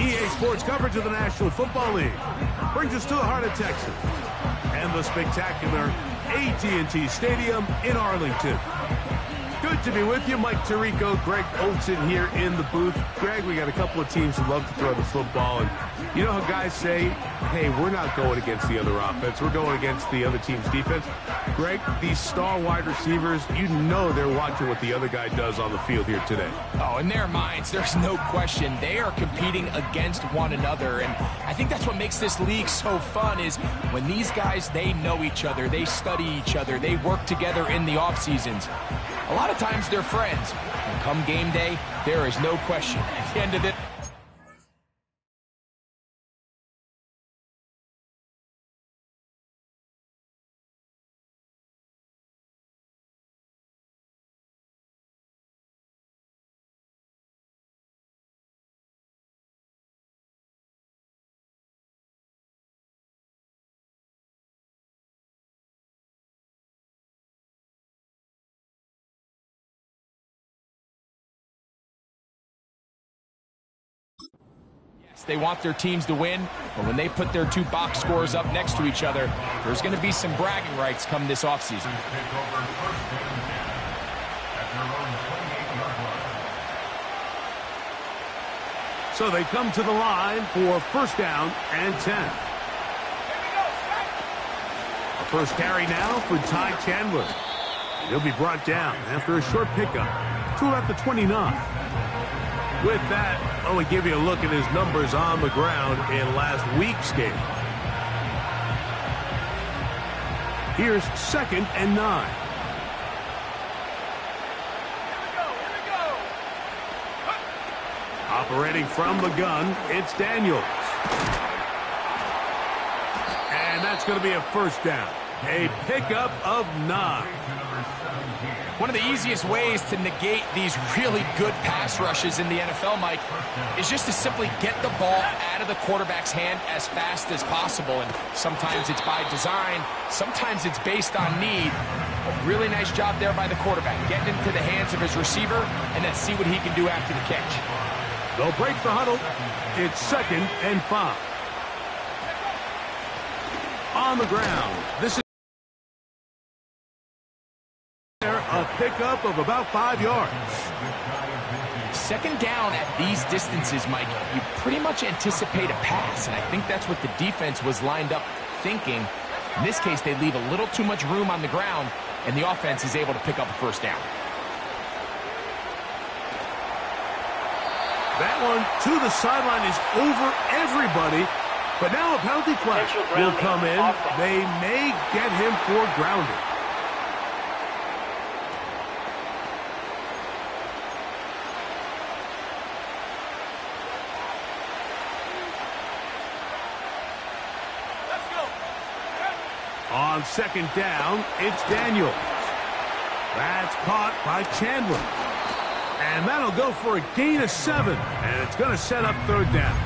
EA Sports coverage of the National Football League brings us to the heart of Texas and the spectacular AT&T Stadium in Arlington. Good to be with you. Mike Tirico, Greg Olson here in the booth. Greg, we got a couple of teams who love to throw the football, and you know how guys say, hey, we're not going against the other offense, we're going against the other team's defense. Greg, these star wide receivers, you know they're watching what the other guy does on the field here today. Oh, in their minds, there's no question. They are competing against one another, and I think that's what makes this league so fun is when these guys, they know each other, they study each other, they work together in the off seasons. A lot of times they're friends, and come game day, there is no question. At the end of it, they want their teams to win, but when they put their two box scores up next to each other, there's going to be some bragging rights come this offseason. So they come to the line for first down and 10. A first carry now for Ty Chandler. And he'll be brought down after a short pickup to about the 29. With that, I want to give you a look at his numbers on the ground in last week's game. Here's 2nd and 9. Operating from the gun, it's Daniels. And that's going to be a first down. A pickup of 9. One of the easiest ways to negate these really good pass rushes in the NFL, Mike, is just to simply get the ball out of the quarterback's hand as fast as possible. And sometimes it's by design, sometimes it's based on need. A really nice job there by the quarterback, getting into the hands of his receiver, and then see what he can do after the catch. They'll break the huddle. It's 2nd and 5. On the ground, this is a pickup of about 5 yards. Second down at these distances, Mike, you pretty much anticipate a pass, and I think that's what the defense was lined up thinking. In this case, they leave a little too much room on the ground, and the offense is able to pick up a first down. That one to the sideline is over everybody, but now a penalty flag will come in. They may get him for grounding. On 2nd down, it's Daniels. That's caught by Chandler. And that'll go for a gain of 7. And it's going to set up 3rd down.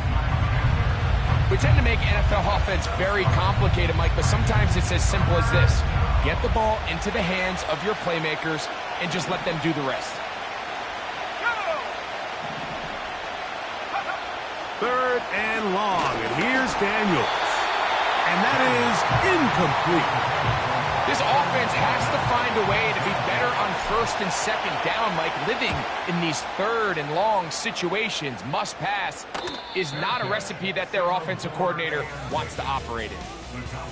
We tend to make NFL offense very complicated, Mike, but sometimes it's as simple as this. Get the ball into the hands of your playmakers and just let them do the rest. 3rd and long. And here's Daniels. And that is incomplete. This offense has to find a way to be better on 1st and 2nd down, Mike. Living in these 3rd and long situations, must pass, is not a recipe that their offensive coordinator wants to operate in.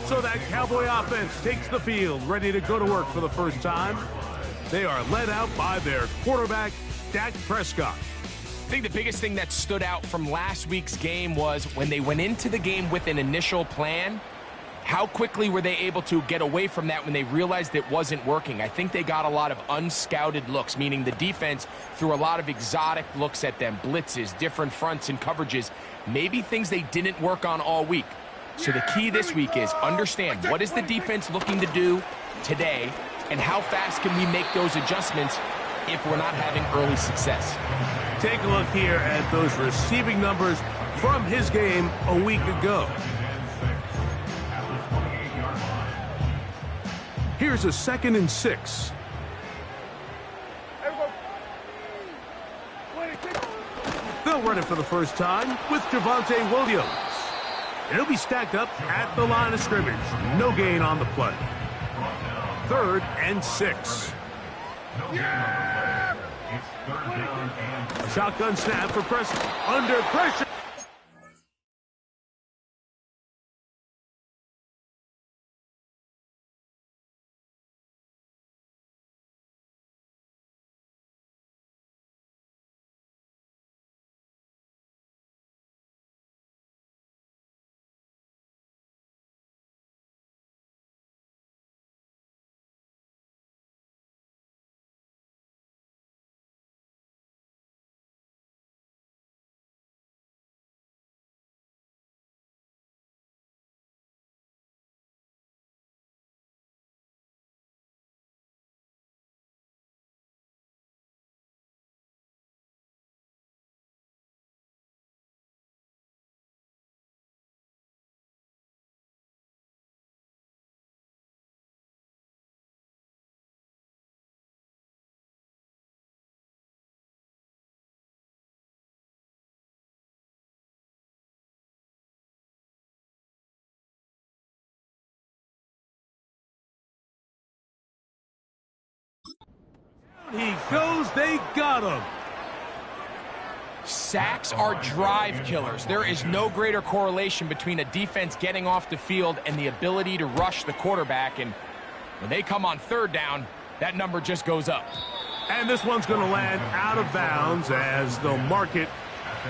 So that Cowboy offense takes the field, ready to go to work for the first time. They are led out by their quarterback, Dak Prescott. I think the biggest thing that stood out from last week's game was when they went into the game with an initial plan, how quickly were they able to get away from that when they realized it wasn't working? I think they got a lot of unscouted looks, meaning the defense threw a lot of exotic looks at them, blitzes, different fronts and coverages, maybe things they didn't work on all week. So the key this week is understand what is the defense looking to do today and how fast can we make those adjustments if we're not having early success. Take a look here at those receiving numbers from his game a week ago. Here's a 2nd and 6. They'll They'll run it for the first time with Javonte Williams. It'll be stacked up at the line of scrimmage. No gain on the play. 3rd and 6. A shotgun snap for Preston. Under pressure. He goes, they got him. Sacks are drive killers. There is no greater correlation between a defense getting off the field and the ability to rush the quarterback. And when they come on 3rd down, that number just goes up. And this one's going to land out of bounds as they'll mark it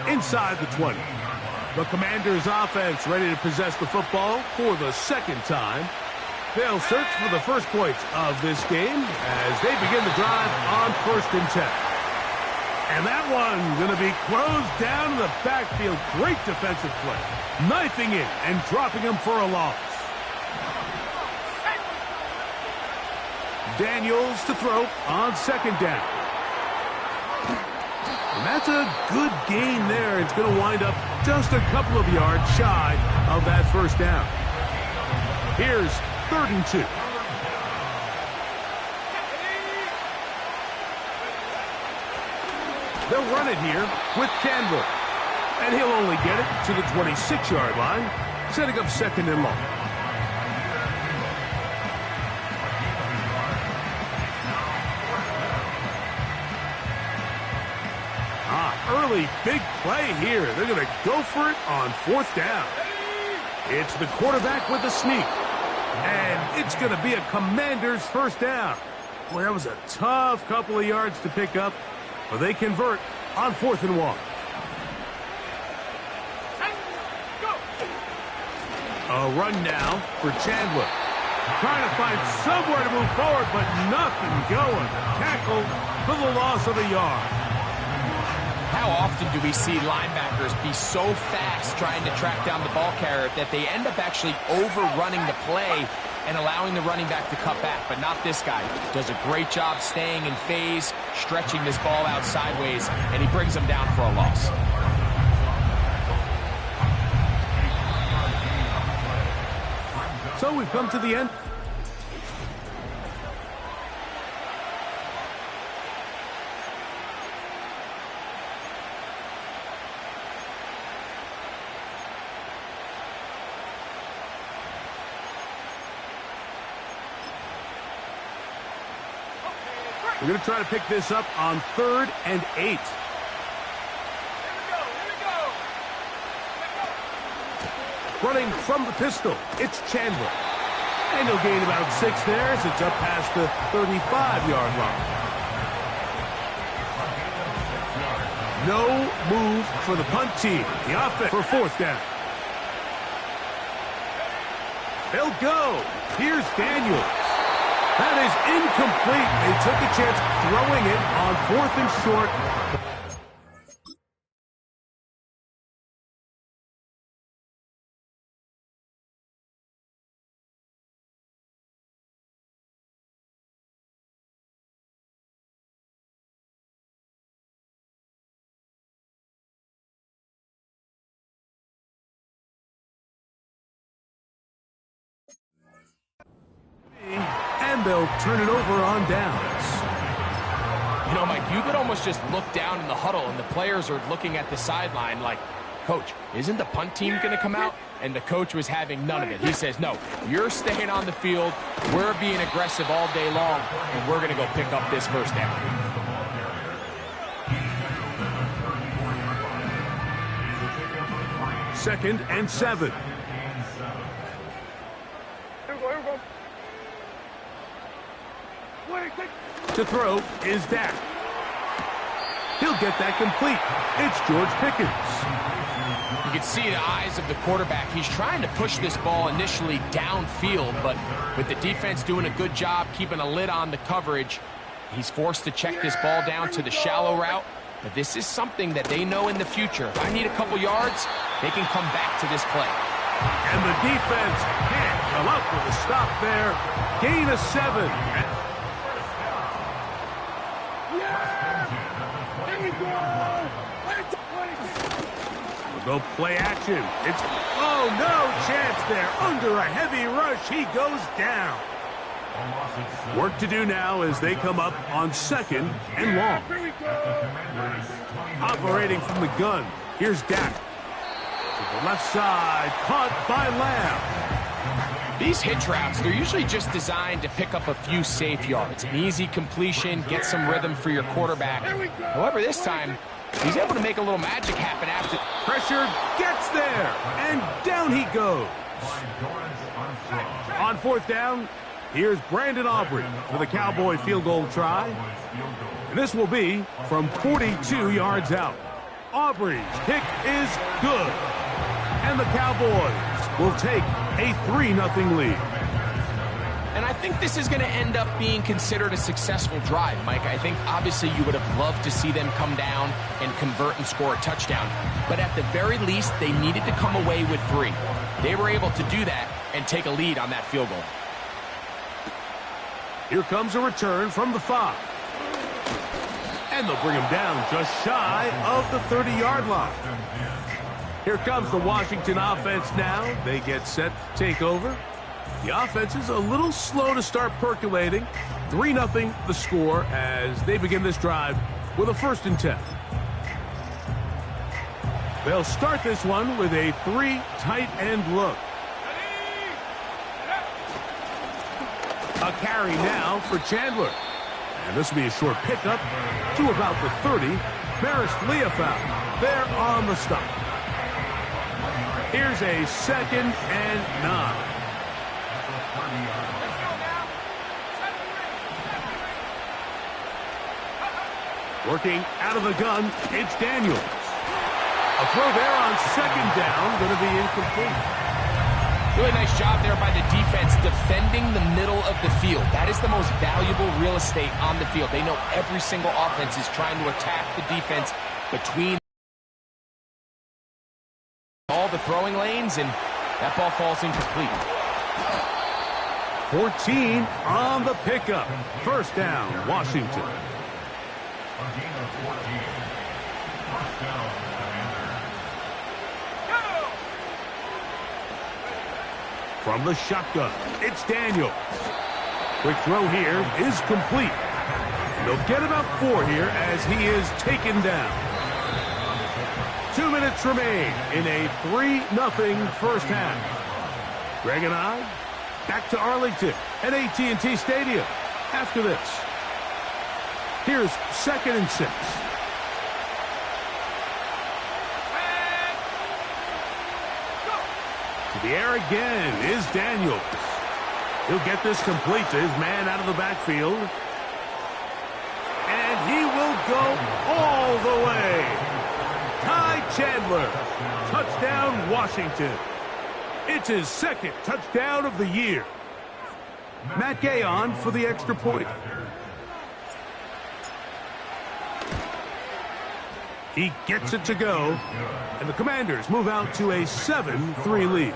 inside the 20. The Commanders' offense ready to possess the football for the 2nd time. They'll search for the first points of this game as they begin the drive on 1st and 10. And that one going to be closed down in the backfield. Great defensive play. Knifing it and dropping him for a loss. Daniels to throw on 2nd down. And that's a good gain there. It's going to wind up just a couple of yards shy of that 1st down. Here's 3rd and 2. They'll run it here with Chandler. And he'll only get it to the 26-yard line, setting up 2nd and long. Early big play here. They're going to go for it on 4th down. It's the quarterback with the sneak. And it's going to be a Commander's 1st down. Boy, that was a tough couple of yards to pick up. But they convert on 4th and 1. A run now for Chandler. Trying to find somewhere to move forward, but nothing going. Tackle for the loss of a yard. How often do we see linebackers be so fast trying to track down the ball carrier that they end up actually overrunning the play and allowing the running back to cut back? But not this guy. Does a great job staying in phase, stretching this ball out sideways, and he brings them down for a loss. So we've come to the end. We're going to try to pick this up on 3rd and 8. Running from the pistol, it's Chandler. And he'll gain about 6 there as it's up past the 35-yard line. No move for the punt team. The offense for 4th down. They'll go. Here's Daniels. That is incomplete. They took a chance throwing it on 4th and short. And they'll turn it over on downs. You know, Mike, you could almost just look down in the huddle, and the players are looking at the sideline like, Coach, isn't the punt team going to come out? And the coach was having none of it. He says, no, you're staying on the field. We're being aggressive all day long, and we're going to go pick up this first down. Second and 7. To throw is Dak. He'll get that complete. It's George Pickens. You can see the eyes of the quarterback. He's trying to push this ball initially downfield, but with the defense doing a good job keeping a lid on the coverage, he's forced to check this ball down to the shallow route. But this is something that they know in the future. If I need a couple yards, they can come back to this play. And the defense can't come up with a stop there. Gain of 7. We'll go play action. It's, oh, no chance there. Under a heavy rush, he goes down. Work to do now as they come up on 2nd and long. Operating from the gun, here's Dak. To the left side, caught by Lamb. These hitch routes, they're usually just designed to pick up a few safe yards. An easy completion, get some rhythm for your quarterback. However, this time, he's able to make a little magic happen after. Pressure gets there, and down he goes. On 4th down, here's Brandon Aubrey for the Cowboy field goal try. And this will be from 42 yards out. Aubrey's kick is good. And the Cowboys will take a 3-0 lead. And I think this is going to end up being considered a successful drive, Mike. I think obviously you would have loved to see them come down and convert and score a touchdown. But at the very least, they needed to come away with 3. They were able to do that and take a lead on that field goal. Here comes a return from the 5. And they'll bring him down just shy of the 30-yard line. Here comes the Washington offense now. They get set to take over. The offense is a little slow to start percolating. 3-0 the score as they begin this drive with a 1st and 10. They'll start this one with a 3 tight end look. A carry now for Chandler. And this will be a short pickup to about the 30. Maris Leofau there on the stop. Here's a 2nd and 9. Working out of the gun, it's Daniels. A throw there on 2nd down, going to be incomplete. Really nice job there by the defense defending the middle of the field. That is the most valuable real estate on the field. They know every single offense is trying to attack the defense between all the throwing lanes, and that ball falls incomplete. 14 on the pickup. 1st down, Washington. From the shotgun, it's Daniels. Quick throw here is complete. And they'll get about 4 here as he is taken down. 2 minutes remain in a 3-0 first half. Greg and I back to Arlington at AT&T Stadium after this. Here's 2nd and 6. To the air again is Daniels. He'll get this complete to his man out of the backfield. And he will go all the way. Ty Chandler. Touchdown, Washington. It's his 2nd touchdown of the year. Matt Gay on for the extra point. He gets it to go, and the Commanders move out to a 7-3 lead.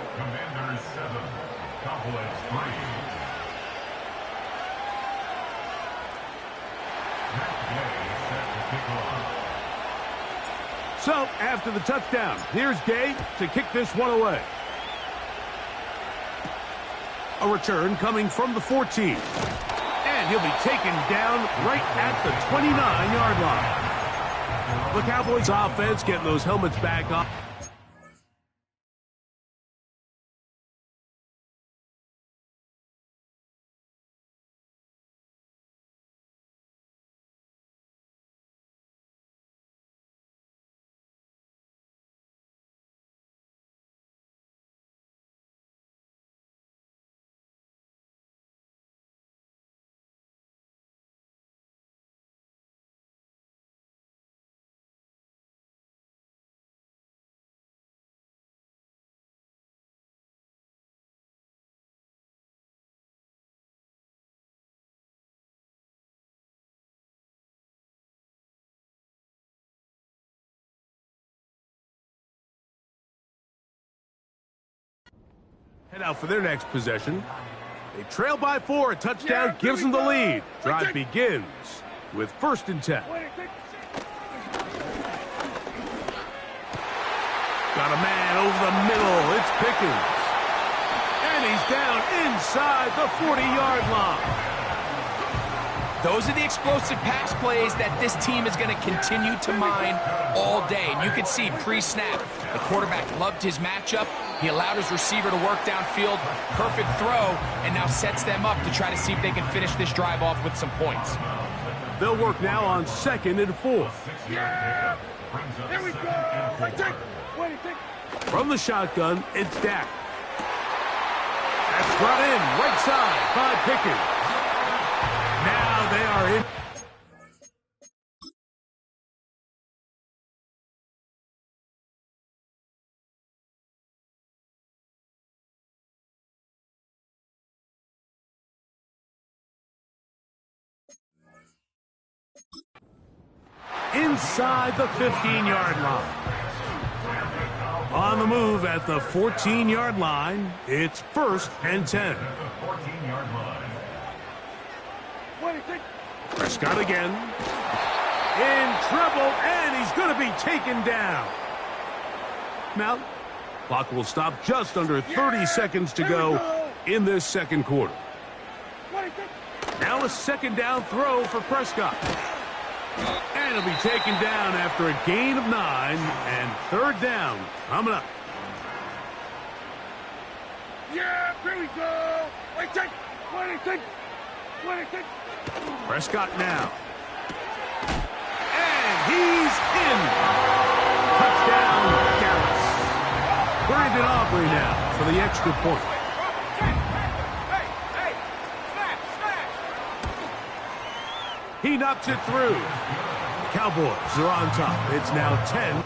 So, after the touchdown, here's Gay to kick this one away. A return coming from the 14. And And he'll be taken down right at the 29-yard line. The Cowboys offense getting those helmets back on. Head out for their next possession. They trail by 4. A touchdown gives them the lead. Drive begins with 1st and 10. Got a man over the middle. It's Pickens. And he's down inside the 40-yard line. Those are the explosive pass plays that this team is going to continue to mine all day. And you can see pre-snap, the quarterback loved his matchup. He allowed his receiver to work downfield, perfect throw, and now sets them up to try to see if they can finish this drive off with some points. They'll work now on 2nd and 4. Yeah! Here we go! From the shotgun, it's Dak. That's brought in right side by Pickens. Now they are in. Inside the 15-yard line. On the move at the 14-yard line, it's 1st and 10. Prescott again. In trouble, and he's going to be taken down. Now, clock will stop just under 30 seconds to go in this 2nd quarter. Now a 2nd down throw for Prescott. And he'll be taken down after a gain of 9, and 3rd down coming up. Yeah, here we go. Prescott now. And he's in. Touchdown, Dallas. Brandon Aubrey now for the extra point. He knocks it through. The Cowboys are on top. It's now 10.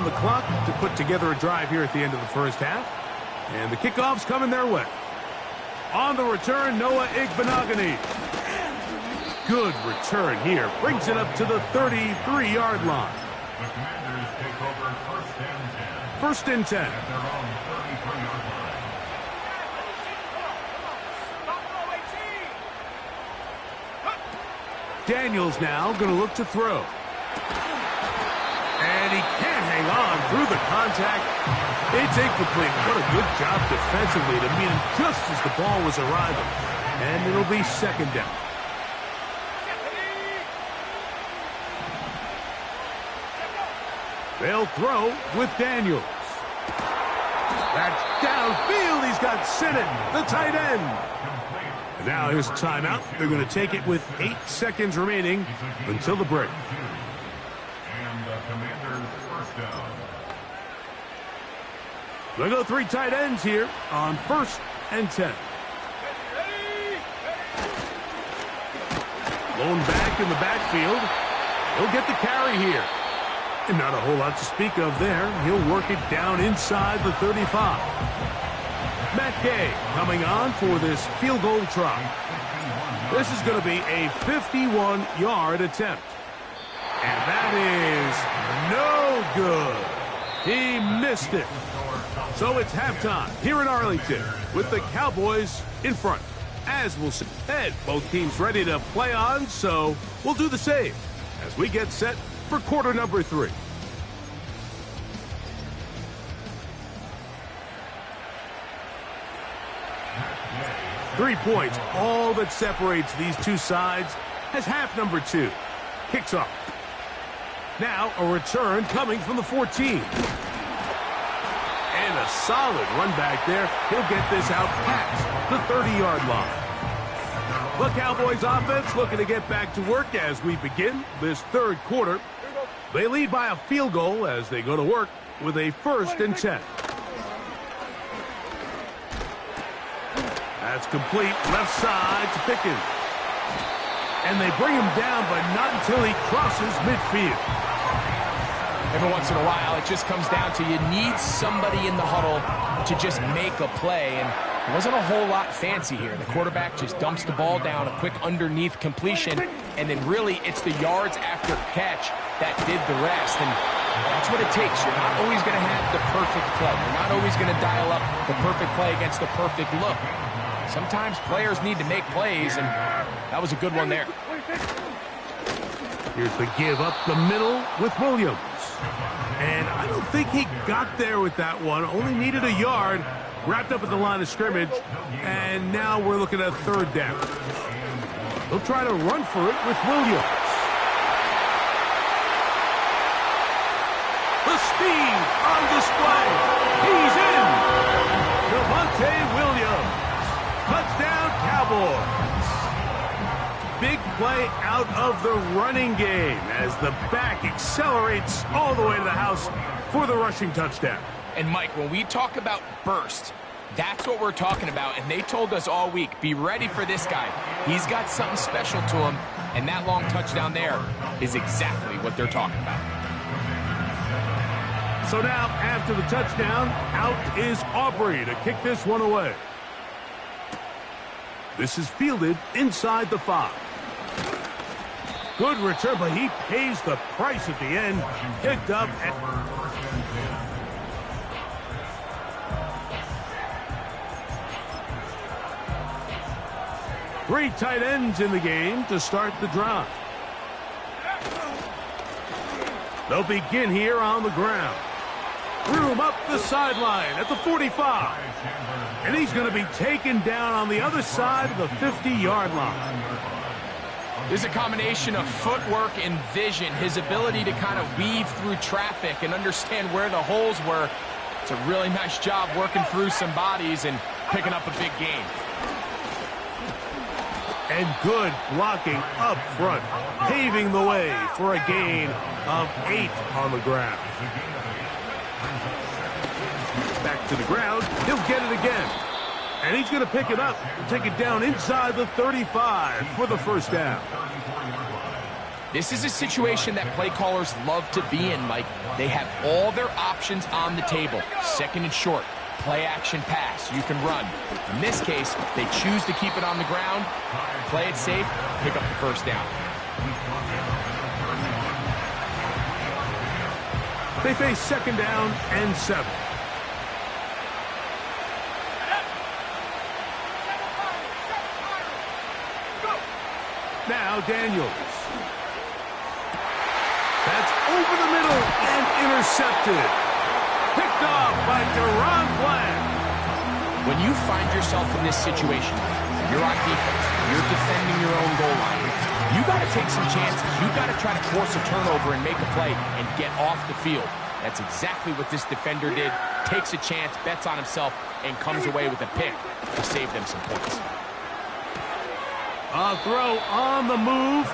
the clock to put together a drive here at the end of the first half. And the kickoff's coming their way. On the return, Noah Igbinoghene. Good return here. Brings it up to the 33-yard line. The Commanders take over First and 10. at their own 33-yard line. Daniels now going to look to throw. And he can't hang on through the contact. It's incomplete. What a good job defensively to meet him just as the ball was arriving. And it'll be second down. They'll throw with Daniels. That's downfield. He's got Sinnott, the tight end. And now here's a timeout. They're going to take it with 8 seconds remaining until the break. And the Commanders first down. They'll go 3 tight ends here on first and 10. Lone back in the backfield. He'll get the carry here. And not a whole lot to speak of there. He'll work it down inside the 35. Matt Gay coming on for this field goal try. This is going to be a 51-yard attempt. And that is no good. He missed it. So it's halftime here in Arlington with the Cowboys in front. As we'll see ahead, both teams ready to play on, so we'll do the same as we get set for quarter number 3. Three points, all that separates these two sides as half number 2 kicks off. Now a return coming from the 14. And a solid run back there. He'll get this out past the 30-yard line. The Cowboys offense looking to get back to work as we begin this third quarter. They lead by a field goal as they go to work with a first and 10. That's complete left side to Pickens. And they bring him down, but not until he crosses midfield. Every once in a while, it just comes down to you need somebody in the huddle to just make a play. And it wasn't a whole lot fancy here. The quarterback just dumps the ball down, a quick underneath completion, and then really it's the yards after catch that did the rest. And that's what it takes. You're not always going to have the perfect play. You're not always going to dial up the perfect play against the perfect look. Sometimes players need to make plays, and that was a good one there. Here's the give up the middle with Williams. And I don't think he got there with that one. Only needed a yard. Wrapped up at the line of scrimmage. And now we're looking at third down. They'll try to run for it with Williams. The speed on display. He's in. Javonte Williams. Touchdown, Cowboys. Big play out of the running game as the back accelerates all the way to the house for the rushing touchdown. And Mike, when we talk about burst, that's what we're talking about. And they told us all week, be ready for this guy. He's got something special to him. And that long touchdown there is exactly what they're talking about. So now, after the touchdown, out is Aubrey to kick this one away. This is fielded inside the 5. Good return, but he pays the price at the end. Picked up at... Three tight ends in the game to start the drive. They'll begin here on the ground. Threw him up the sideline at the 45. And he's going to be taken down on the other side of the 50-yard line. There's a combination of footwork and vision, his ability to kind of weave through traffic and understand where the holes were. It's a really nice job working through some bodies and picking up a big gain. And good blocking up front, paving the way for a gain of 8 on the ground. Back to the ground, he'll get it again. And he's going to pick it up and take it down inside the 35 for the first down. This is a situation that play callers love to be in, Mike. They have all their options on the table. Second and short, play action pass, you can run. In this case, they choose to keep it on the ground, play it safe, pick up the first down. They face second down and 7. Now Daniels. That's over the middle and intercepted. Picked off by DaRon Bland. When you find yourself in this situation, you're on defense, you're defending your own goal line, you got to take some chances. You got to try to force a turnover and make a play and get off the field. That's exactly what this defender did. Takes a chance, bets on himself, and comes away with a pick to save them some points. A throw on the move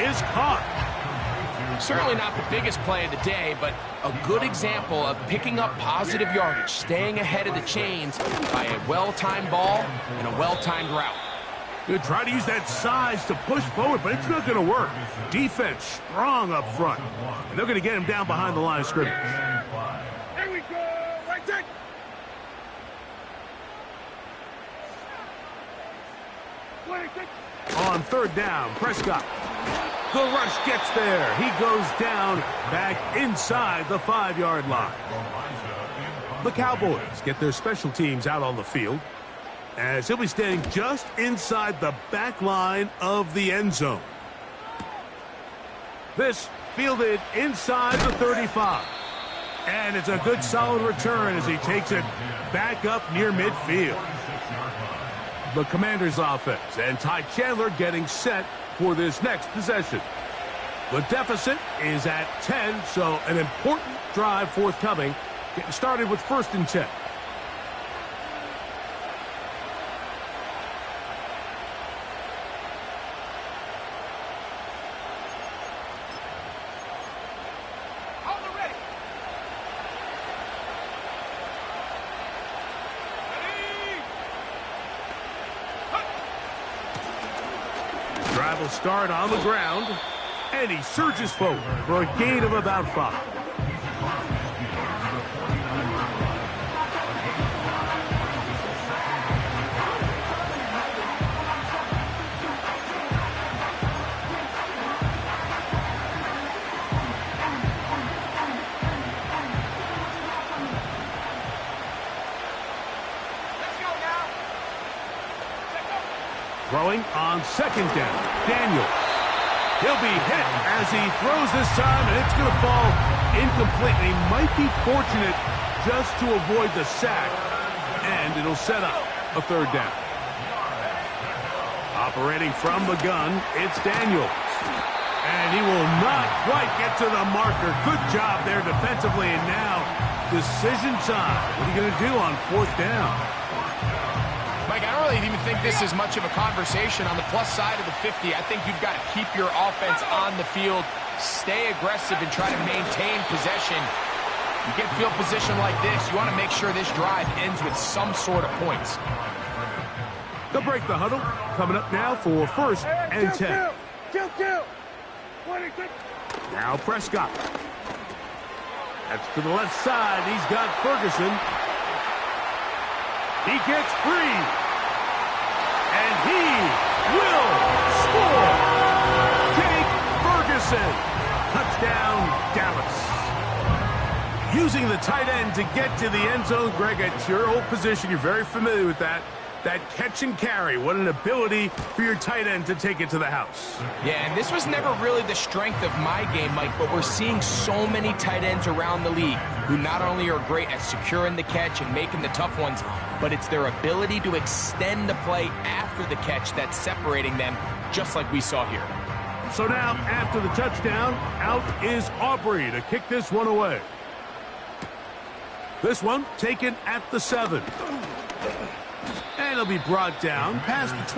is caught. Certainly not the biggest play of the day, but a good example of picking up positive yardage, staying ahead of the chains by a well-timed ball and a well-timed route. They try to use that size to push forward, but it's not going to work. Defense strong up front. And they're going to get him down behind the line of scrimmage. Here we go. Right take. On third down, Prescott. The rush gets there. He goes down back inside the 5-yard line. The Cowboys get their special teams out on the field, as he'll be standing just inside the back line of the end zone. This fielded inside the 35. And it's a good solid return as he takes it back up near midfield. The Commanders' offense and Ty Chandler getting set for this next possession. The deficit is at 10, so an important drive forthcoming. Getting started with 1st and 10. Drive will start on the ground, and he surges forward for a gain of about 5. Throwing on 2nd down, Daniel. He'll be hit as he throws this time, and it's going to fall incomplete. And he might be fortunate just to avoid the sack, and it'll set up a 3rd down. Operating from the gun, it's Daniels. And he will not quite get to the marker. Good job there defensively, and now decision time. What are you going to do on 4th down? Mike, I don't really even think this is much of a conversation. On the plus side of the 50, I think you've got to keep your offense on the field, stay aggressive, and try to maintain possession. You get field position like this, you want to make sure this drive ends with some sort of points. They'll break the huddle. Coming up now for 1st and 10. Kill. Now Prescott. That's to the left side. He's got Ferguson. He gets free. And he will score. Jake Ferguson. Touchdown, Dallas. Using the tight end to get to the end zone. Greg, it's your old position. You're very familiar with that. That catch and carry. What an ability for your tight end to take it to the house. Yeah, and this was never really the strength of my game, Mike, but we're seeing so many tight ends around the league who not only are great at securing the catch and making the tough ones, but it's their ability to extend the play after the catch that's separating them, just like we saw here. So now, after the touchdown, out is Aubrey to kick this one away. This one taken at the 7. And it'll be brought down past the 20.